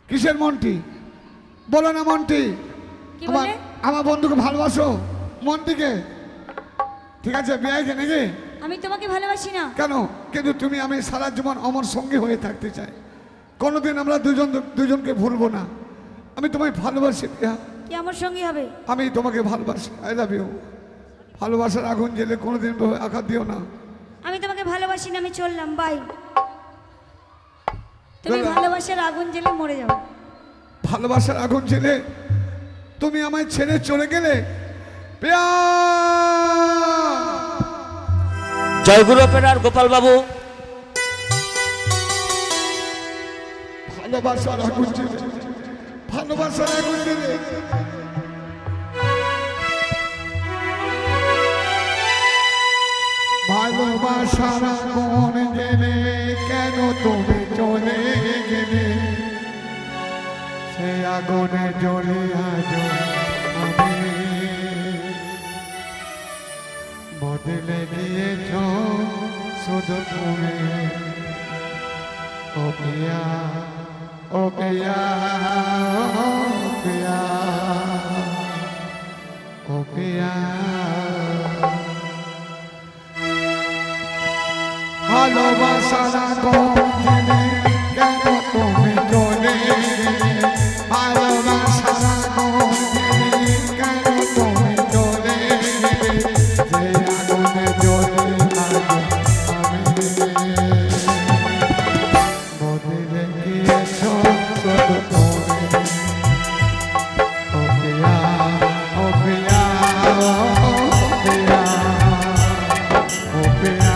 কিসের মন্টি? বলো না মন্টি। আমার বন্ধুকে ভালোবাসো মন্টিকে? ঠিক আছে, বিয়ে নাকি? আমি তোমাকে ভালোবাসি না। কেন? কিন্তু তুমি আমি সারা জীবন অমর সঙ্গী হয়ে থাকতে চাই। কোনোদিন আমরা দুজনকে ভুলবো না। আমি তোমায় ভালোবাসি প্রিয়া। কি আমার সঙ্গী হবে? আমি তোমাকে ভালোবাসি। I love you. ভালোবাসার আগুন জ্বেলে কোনোদিন আঘাত দিও না। আমি তোমাকে ভালোবাসি না, আমি চললাম, বাই। তুমি ভালোবাসার আগুন জ্বেলে মরে যাও। ভালোবাসার আগুন জ্বেলে তুমি আমায় ছেড়ে চলে গেলে প্রিয়া। জয়গুরু অপেরার গোপাল বাবু। ভালোবাসার আগুন জ্বেলে, ভালোবাসার আগুন জ্বেলে ভালোবাসার আগুন জ্বেলে কেন তুমি চলে গেলে? সে আগুনে জ্বলে আজ আমি বদলে গিয়েছ শুধু তুমি। ও প্রিয়া, ও প্রিয়া, ও প্রিয়া, ও প্রিয়া। ভালোবাসার আগুন জ্বেলে কেন তুমি চলে গেলে? ভালোবাসার আগুন জ্বেলে কেন তুমি চলে গেলে? যে আগুনে জ্বলে আজ আমি বদলে গিয়েছ শুধু তুমি। ও প্রিয়া, ও প্রিয়া, ও প্রিয়া, ও প্রিয়া।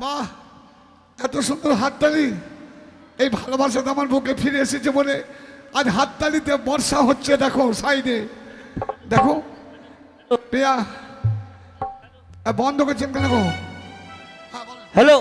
মা এত সুন্দর হাততালি, এই ভালোবাসাটা আমার বুকে ফিরে এসেছে বলে আজ হাততালিতে বর্ষা হচ্ছে। দেখো সাইডে দেখো প্রিয়া বন্ধ করছেন কেন গো? হ্যালো